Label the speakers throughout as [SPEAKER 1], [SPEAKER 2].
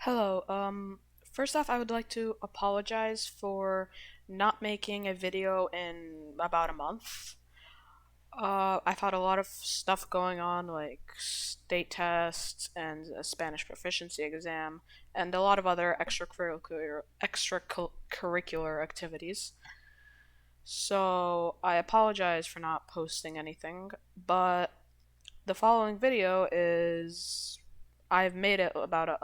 [SPEAKER 1] Hello. First off, I would like to apologize for not making a video in about a month. I've had a lot of stuff going on, like state tests and a Spanish proficiency exam, and a lot of other extracurricular activities. So I apologize for not posting anything, but the following video is I've made it about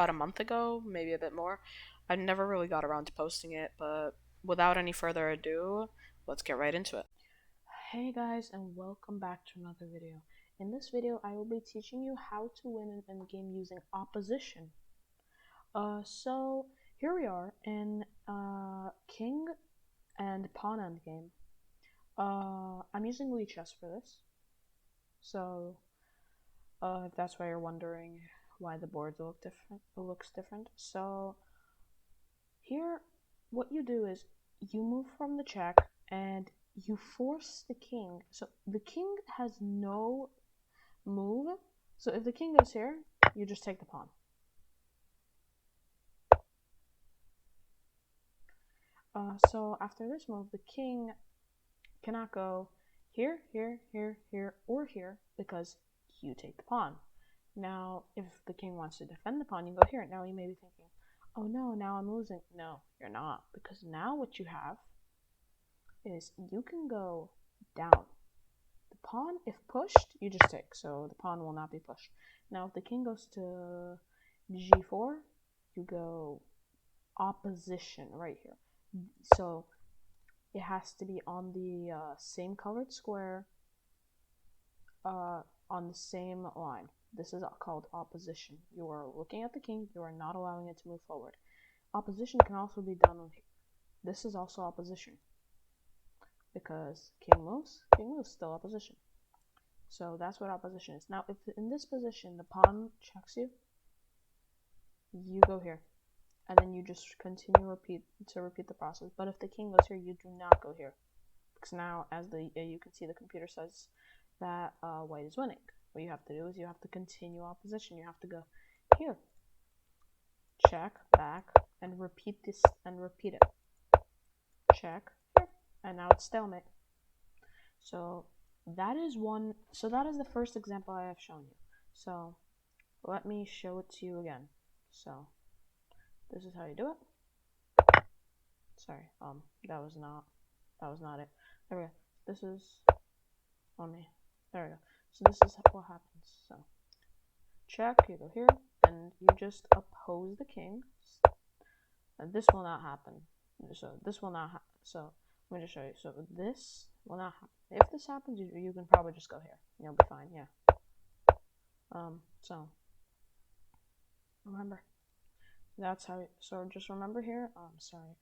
[SPEAKER 1] a month ago, maybe a bit more. I never really got around to posting it, but without any further ado, let's get right into it. Hey guys, and welcome back to another video. In this video, I will be teaching you how to win an endgame using opposition. So here we are in King and Pawn endgame. I'm using Chess for this. So if that's why you're wondering why the boards looks different. So here, what you do is you move from the check and you force the king. So the king has no move. So if the king goes here, you just take the pawn. So after this move, the king cannot go here, here, here, here, or here because you take the pawn. Now, if the king wants to defend the pawn, you go here. Now you may be thinking, oh no, now I'm losing. No, you're not, because now what you have is you can go down. The pawn, if pushed, you just take, so the pawn will not be pushed. Now, if the king goes to g4, you go opposition right here. So it has to be on the same colored square, on the same line. This is called opposition. You are looking at the king, you are not allowing it to move forward. Opposition can also be done on here. This is also opposition, because king moves, still opposition. So that's what opposition is. Now, if in this position the pawn checks you, you go here, and then you just continue repeat the process. But if the king goes here, you do not go here, because now, as you can see, the computer says that white is winning. What you have to do is you have to continue opposition. You have to go here, check, back, and repeat this, and repeat it. Check, here, and now it's stalemate. So that is the first example I have shown you. So let me show it to you again. So this is how you do it. Sorry, that was not it. There we go. This is on me. There we go. So this is what happens. So check, you go here, and you just oppose the king. And this will not happen. So this will not happen. So let me just show you. So this will not happen. If this happens, you can probably just go here. You'll be fine. Yeah. So remember, that's how. So just remember here. Sorry.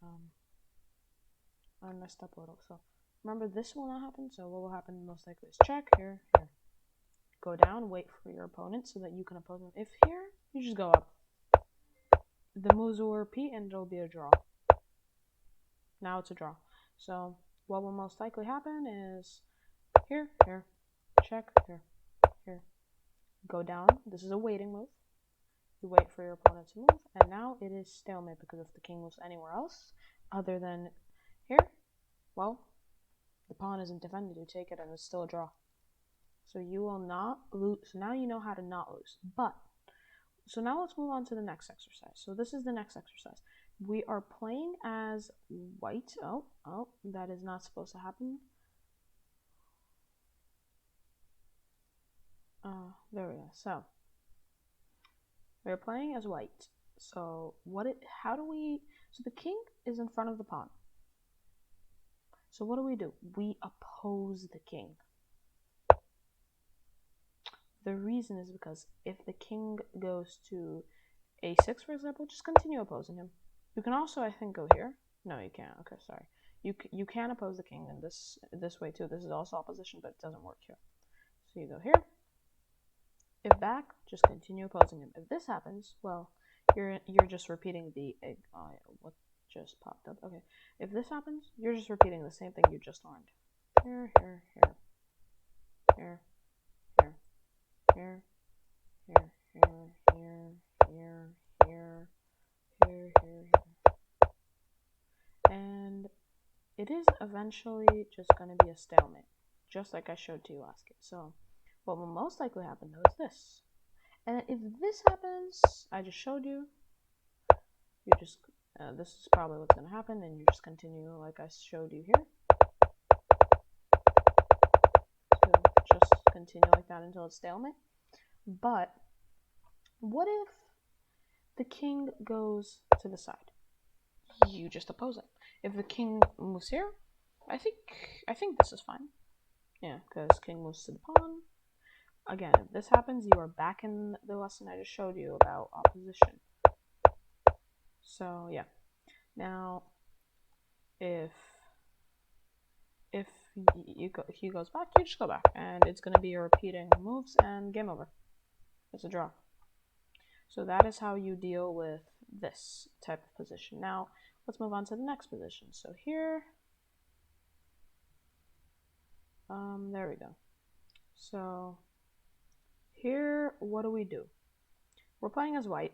[SPEAKER 1] I messed up a little. So remember, this will not happen. So what will happen most likely is check here, here. Go down, wait for your opponent so that you can oppose them. If here, you just go up. The moves will repeat and it'll be a draw. Now it's a draw. So what will most likely happen is here, here, check, here, here. Go down. This is a waiting move. You wait for your opponent to move, and now it is stalemate, because if the king moves anywhere else other than here, well, the pawn isn't defended. You take it and it's still a draw. So you will not lose. So now you know how to not lose. So now let's move on to the next exercise. So this is the next exercise. We are playing as white. Oh, that is not supposed to happen. There we go. So we're playing as white. So so the king is in front of the pawn. So what do? We oppose the king. The reason is because if the king goes to a6, for example, just continue opposing him. You can also, I think, go here. No, you can't. Okay, sorry. You can oppose the king in this way too. This is also opposition, but it doesn't work here. So you go here. If back, just continue opposing him. If this happens, well, you're just repeating the what just popped up. Okay. If this happens, you're just repeating the same thing you just learned. Here, here, here, here, here, here, here, here, here, here, it is eventually just going to be a stalemate, just like I showed to you last game. So what will most likely happen though is this. And if this happens, I just showed you, you just, this is probably what's going to happen, and you just continue like I showed you here. So just continue like that until it's stalemate. But what if the king goes to the side? You just oppose it. If the king moves here, I think this is fine. Yeah, because king moves to the pawn. Again, if this happens, you are back in the lesson I just showed you about opposition. So yeah. Now, if he goes back, you just go back, and it's going to be a repeating moves, and game over. It's a draw. So that is how you deal with this type of position. Now, let's move on to the next position. So here, there we go. So here, what do we do? We're playing as white.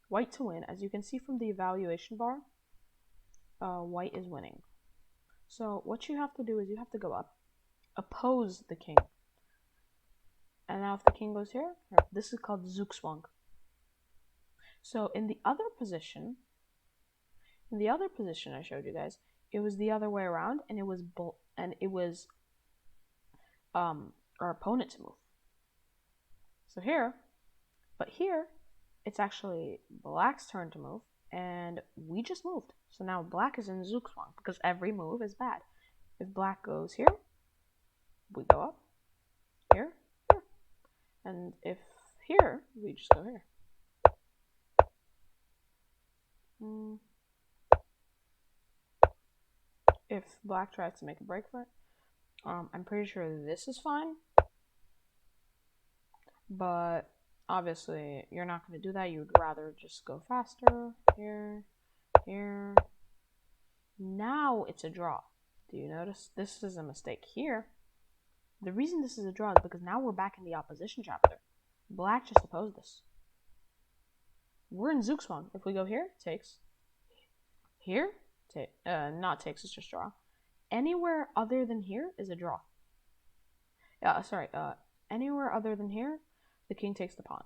[SPEAKER 1] White to win. As you can see from the evaluation bar, white is winning. So what you have to do is you have to go up, oppose the king. And now if the king goes here, this is called Zugzwang. So in the other position I showed you guys, it was the other way around, and it was our opponent to move. So here, but here, it's actually black's turn to move, and we just moved. So now black is in Zugzwang, because every move is bad. If black goes here, we go up, here, here. And if here, we just go here. If black tries to make a break for it, I'm pretty sure this is fine. But obviously, you're not going to do that. You'd rather just go faster. Here, here. Now it's a draw. Do you notice? This is a mistake here. The reason this is a draw is because now we're back in the opposition chapter. Black just opposed this. We're in Zugzwang. If we go here, takes. Here, not takes, it's just draw. Anywhere other than here is a draw. Anywhere other than here, the king takes the pawn.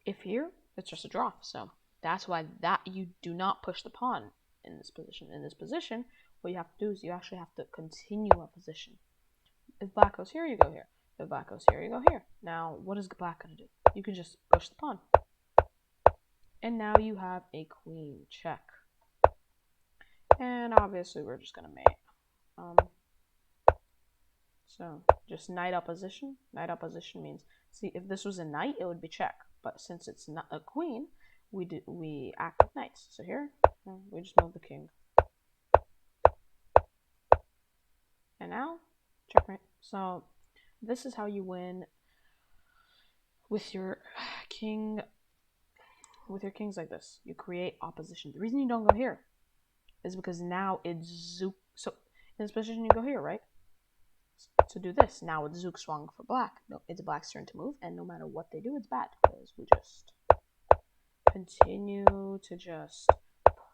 [SPEAKER 1] If here, it's just a draw. So that's why you do not push the pawn in this position. In this position, what you have to do is you actually have to continue a position. If black goes here, you go here. If black goes here, you go here. Now, what is black going to do? You can just push the pawn. And now you have a queen check. And obviously, we're just going to mate. So just knight opposition. Knight opposition means, see, if this was a knight, it would be check. But since it's not a queen, we act like knights. So here, we just move the king. And now, checkmate. So this is how you win with your king. With your kings like this, you create opposition. The reason you don't go here is because now it's so in this position you go here, right? To do this, now it's Zugzwang for black. No, it's black's turn to move, and no matter what they do, it's bad because we just continue to just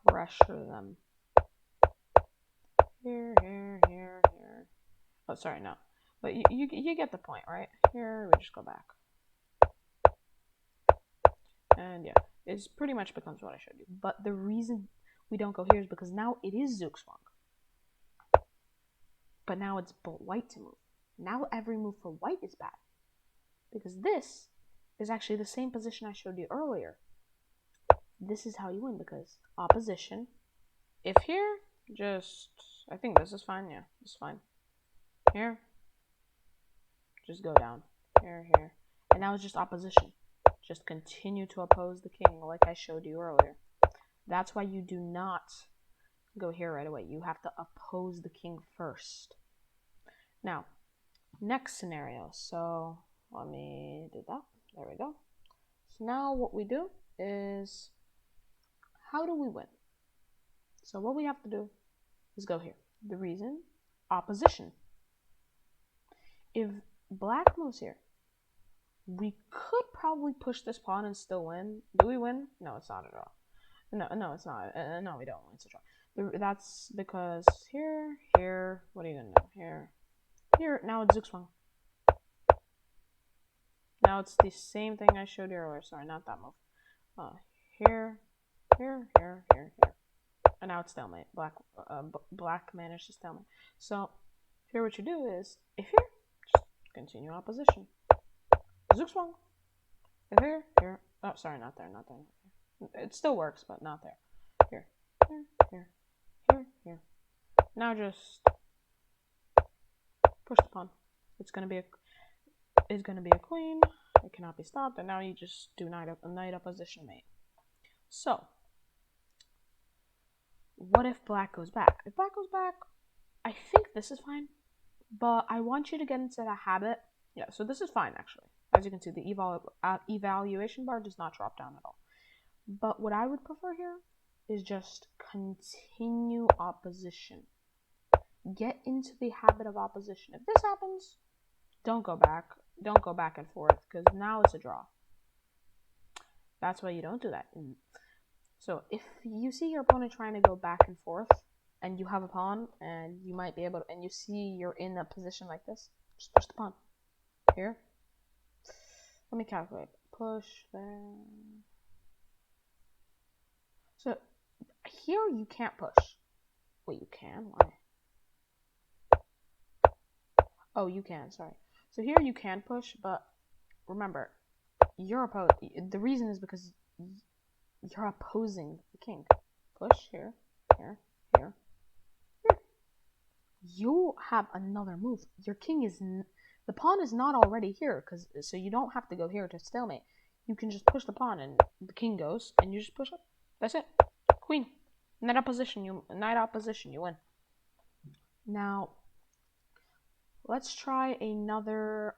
[SPEAKER 1] pressure them. Here, here, here, here. Oh, sorry, no. But you get the point, right? Here, we just go back. And yeah, it pretty much becomes what I showed you. But the reason we don't go here is because now it is Zugzwang. But now it's white to move. Now every move for white is bad. Because this is actually the same position I showed you earlier. This is how you win, because opposition. If here, just, I think this is fine. Yeah, this is fine. Here, just go down. Here, here. And now it's just opposition. Just continue to oppose the king like I showed you earlier. That's why you do not go here right away. You have to oppose the king first. Now, next scenario. So let me do that. There we go. So now what we do is, how do we win? So what we have to do is go here. The reason, opposition. If black moves here, we could probably push this pawn and still win. Do we win? No, it's not a draw. No, it's not. No, we don't win. It's a draw. That's because here, what are you gonna do? Here, now it's Zugzwang. Now it's the same thing I showed you earlier. Sorry, not that move. Here, here. And now it's stalemate. Black managed to stalemate. So here what you do is, if here, just continue opposition. Zugzwang. If here. Oh, sorry, not there. It still works, but not there. Here. Now just push the pawn. It's gonna be a queen. It cannot be stopped, and now you just do knight opposition mate. So, what if black goes back? If black goes back, I think this is fine, but I want you to get into the habit. Yeah, so this is fine actually. As you can see, the evaluation bar does not drop down at all. But what I would prefer here is just continue opposition. Get into the habit of opposition. If this happens, don't go back. Don't go back and forth, because now it's a draw. That's why you don't do that. So if you see your opponent trying to go back and forth, and you have a pawn, and you might be able to, and you see you're in a position like this, just push the pawn. Here. Let me calculate. Push there. So here you can't push. Wait, you can? Why? Oh, you can, sorry. So here you can push, but remember, the reason is because you're opposing the king. Push here. You have another move. Your king is the pawn is not already here, so you don't have to go here to stalemate. You can just push the pawn, and the king goes, and you just push up. That's it. Queen. Knight opposition. You win. Now, let's try another.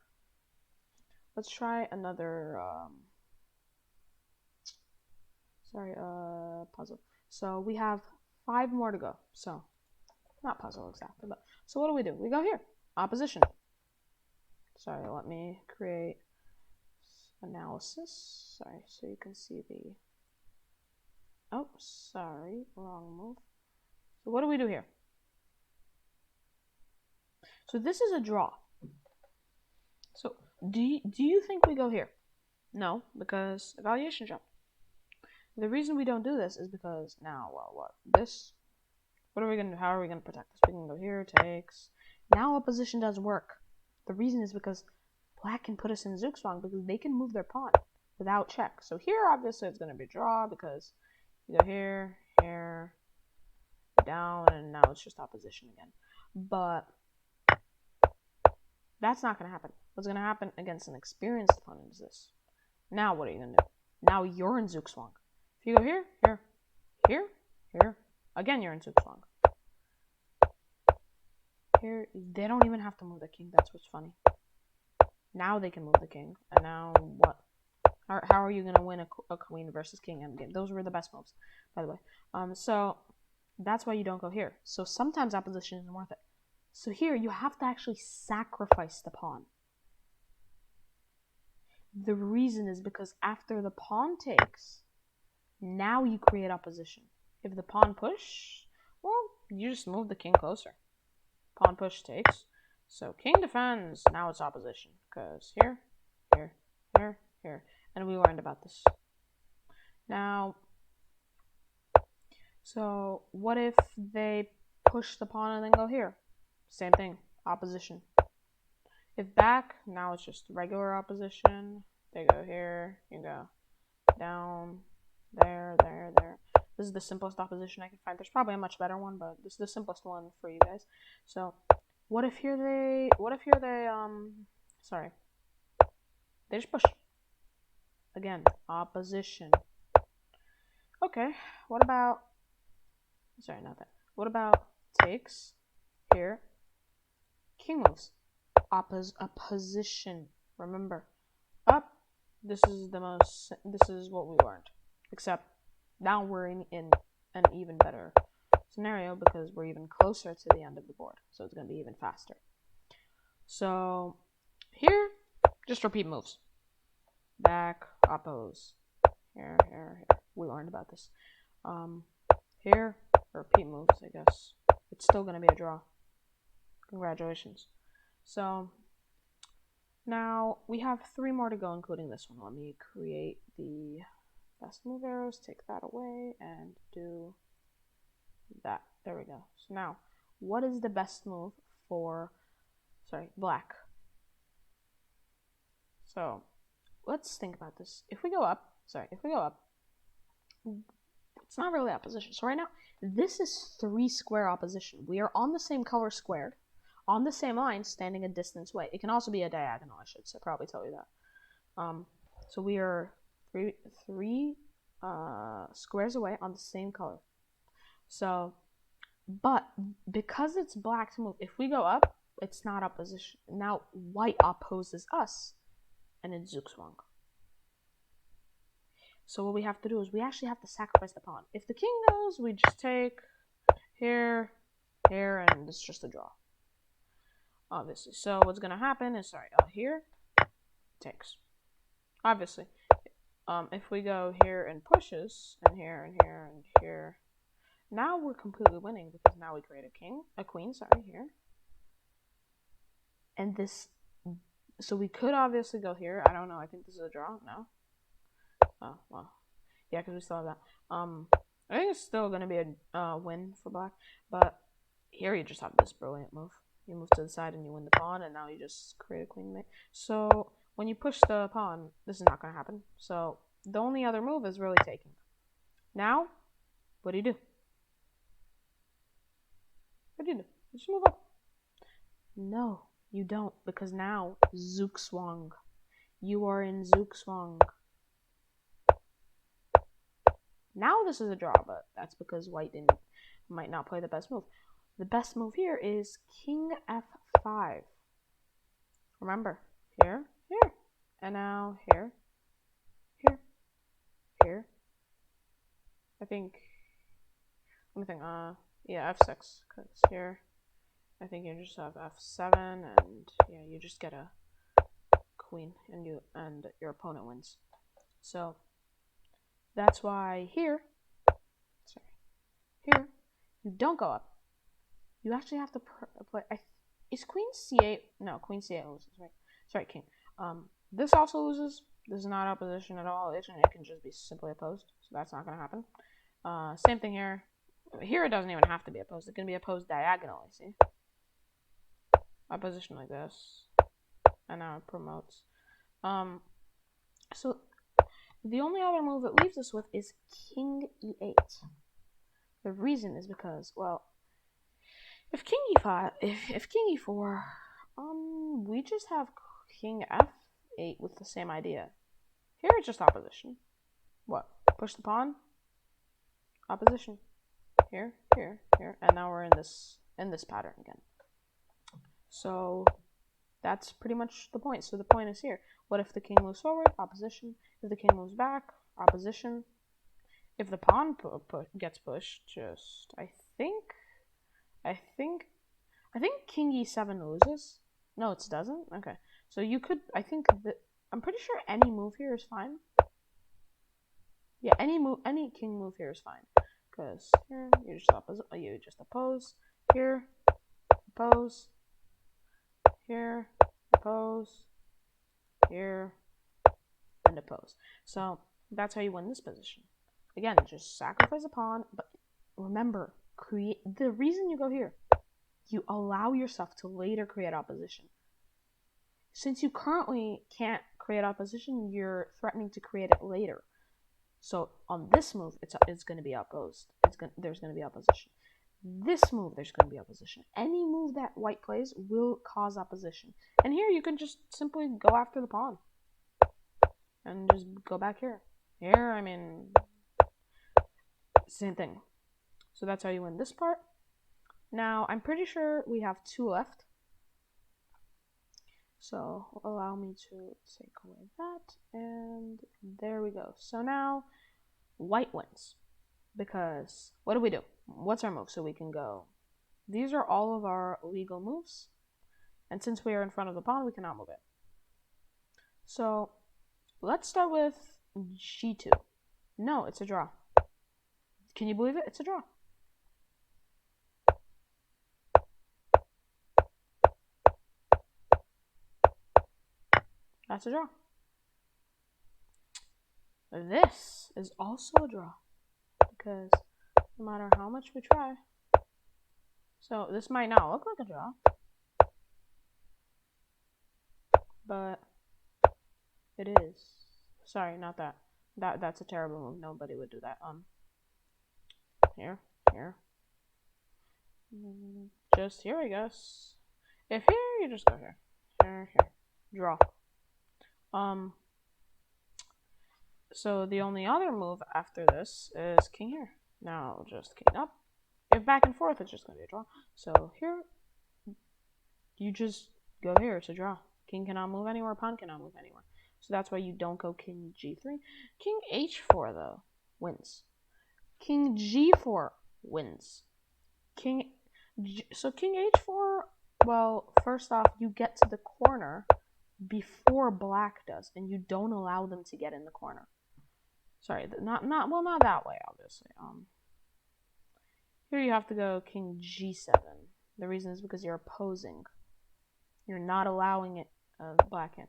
[SPEAKER 1] Puzzle. So we have 5 more to go. So, not puzzle exactly, but so what do? We go here. Opposition. Sorry, let me create analysis. Sorry, so you can see the. Oh, sorry, wrong move. So what do we do here? So this is a draw. So do you think we go here? No, because evaluation jump. The reason we don't do this is because now, well, what? What are we gonna do? How are we gonna protect this? We can go here, takes. Now opposition does work. The reason is because black can put us in Zugzwang because they can move their pawn without check. So here, obviously, it's gonna be draw because you go here, down, and now it's just opposition again. But that's not gonna happen. What's gonna happen against an experienced opponent is this. Now what are you gonna do? Now you're in Zugzwang. If you go here, again you're in Zugzwang. Here, they don't even have to move the king. That's what's funny. Now they can move the king, and now what? How are you gonna win a queen versus king endgame? Those were the best moves, by the way. So that's why you don't go here. So sometimes opposition isn't worth it. So here you have to actually sacrifice the pawn. The reason is because after the pawn takes, now you create opposition. If the pawn push, well, you just move the king closer. Pawn push takes. So king defends, now it's opposition. Because here. And we learned about this. Now, so what if they push the pawn and then go here? Same thing, opposition. If back, now it's just regular opposition. They go here, you go down, there. This is the simplest opposition I can find. There's probably a much better one, but this is the simplest one for you guys. So, what if here they they just push. Again, opposition. Okay, what about, what about takes, here, king moves, opposition, remember, up, this is what we learned, except now we're in an even better scenario because we're even closer to the end of the board, so it's going to be even faster. So, here, just repeat moves. Back, oppose, here. We learned about this. Here, or repeat moves, I guess, it's still going to be a draw. Congratulations. So now we have 3 more to go, including this one. Let me create the best move arrows, take that away, and do that. There we go. So now, what is the best move for, black? So let's think about this. If we go up, it's not really opposition. So right now, this is 3 square opposition. We are on the same color squared, on the same line, standing a distance away. It can also be a diagonal, I should probably tell you that. So we are three squares away on the same color. So, but because it's black to move, if we go up, it's not opposition. Now white opposes us, and it's Zugzwang. So what we have to do is we actually have to sacrifice the pawn. If the king goes, we just take here, and it's just a draw. Obviously. So what's gonna happen is, here, takes. Obviously. If we go here and pushes, and here, and here, and here, now we're completely winning because now we create a queen, here. And this, so we could obviously go here. I don't know. I think this is a draw. No. Oh, well. Yeah, because we still have that. I think it's still going to be a win for black. But here you just have this brilliant move. You move to the side and you win the pawn, and now you just create a queen mate. So when you push the pawn, this is not going to happen. So the only other move is really taking. Now, what do? What do? You just move up. No, you don't, because now Zugzwang. You are in Zugzwang. Now this is a draw, but that's because white might not play the best move. The best move here is King F5. Remember, here, and now here, here. I think. Let me think. Yeah, F6, because here, I think you just have F7, and yeah, you just get a queen, and your opponent wins. So that's why here, you don't go up. You actually have to play. Is Queen C8? No, Queen C8 loses, right? Sorry, King. This also loses. This is not opposition at all. It can just be simply opposed, so that's not going to happen. Same thing here. Here it doesn't even have to be opposed. It can be opposed diagonally, see? Opposition like this. And now it promotes. So the only other move it leaves us with is King E8. The reason is because, well, if King E5, if King E4, we just have King F8 with the same idea. Here it's just opposition. What? Push the pawn. Opposition. Here, and now we're in this pattern again. So that's pretty much the point. So the point is here. What if the king moves forward? Opposition. If the king moves back? Opposition. If the pawn gets pushed, just I think King E7 loses. No, it doesn't. Okay, so you could. I'm pretty sure any move here is fine. Yeah, any king move here is fine. Because here you just oppose. Here, oppose. Here, oppose. Here, and oppose. So that's how you win this position. Again, just sacrifice a pawn, but remember, the reason you go here, you allow yourself to later create opposition. Since you currently can't create opposition, you're threatening to create it later. So on this move, it's going to be opposed. There's going to be opposition. This move, there's going to be opposition. Any move that white plays will cause opposition. And here you can just simply go after the pawn. And just go back here. Here, I mean, same thing. So that's how you win this part. Now, I'm pretty sure we have 2 left. So allow me to take away that. And there we go. So now, white wins. Because, what do? What's our move? So we can go. These are all of our legal moves. And since we are in front of the pawn, we cannot move it. So, let's start with G2. No, it's a draw. Can you believe it? It's a draw. That's a draw. This is also a draw, because no matter how much we try, so this might not look like a draw, but it is. Sorry, not that. That's a terrible move. Nobody would do that. Here. Just here, I guess. If here, you just go here. Here. Draw. So the only other move after this is king here. Now just king up. If back and forth, it's just going to be a draw. So here, you just go here. It's a draw. King cannot move anywhere. Pawn cannot move anywhere. So that's why you don't go king g3. King h4, though, wins. King g4 wins. So king h4, well, first off, you get to the corner before black does, and you don't allow them to get in the corner. Sorry, not that way, obviously. Here you have to go king g7. The reason is because you're opposing. You're not allowing it black in.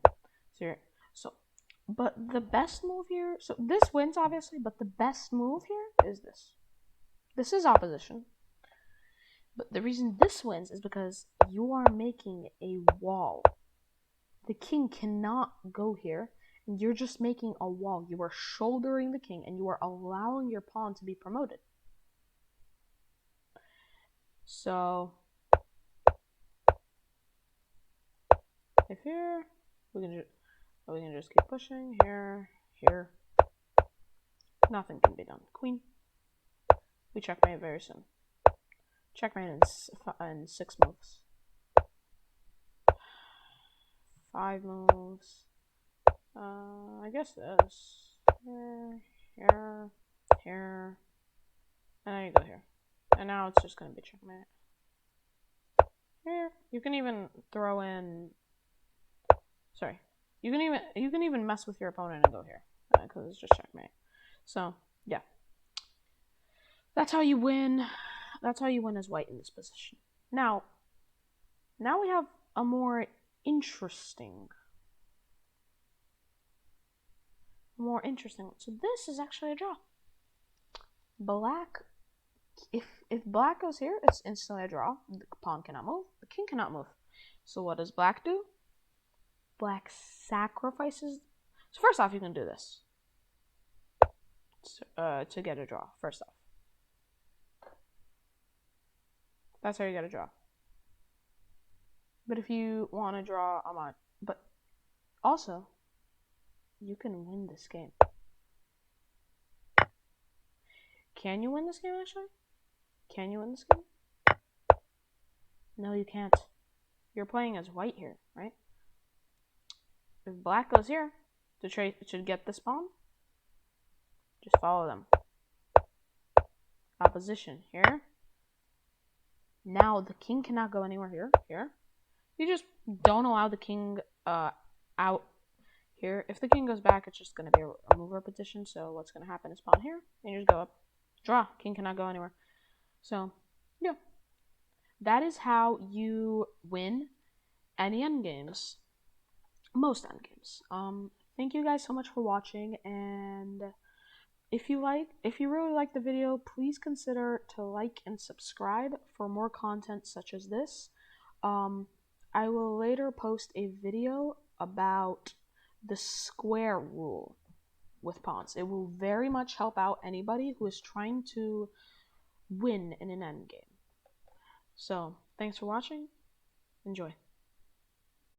[SPEAKER 1] But the best move here, so this wins obviously, but the best move here is this. This is opposition. But the reason this wins is because you are making a wall. The king cannot go here, and you're just making a wall. You are shouldering the king, and you are allowing your pawn to be promoted. So, if here, we can just keep pushing. Here. Nothing can be done. Queen. We checkmate very soon. Checkmate in 6 moves. 5 moves. I guess this. Here. And then you go here. And now it's just going to be checkmate. Here. You can even throw in... Sorry. You can even mess with your opponent and go here. Because it's just checkmate. So, yeah. That's how you win. That's how you win as white in this position. Now we have a more interesting one. So this is actually a draw. Black, if black goes here, it's instantly a draw. The pawn cannot move. The king cannot move. So what does black do? Black sacrifices. So first off, you can do this to get a draw. First off, that's how you get a draw. But if you want to draw, but also, you can win this game. Can you win this game, actually? Can you win this game? No, you can't. You're playing as white here, right? If black goes here to get this pawn, just follow them. Opposition here. Now the king cannot go anywhere here. You just don't allow the king out here. If the king goes back, it's just going to be a move repetition. So what's going to happen is pawn here, and you just go up. Draw. King cannot go anywhere. So, yeah. That is how you win any endgames. Most endgames. Thank you guys so much for watching, and if you really like the video, please consider to like and subscribe for more content such as this. I will later post a video about the square rule with pawns. It will very much help out anybody who is trying to win in an endgame. So, thanks for watching. Enjoy.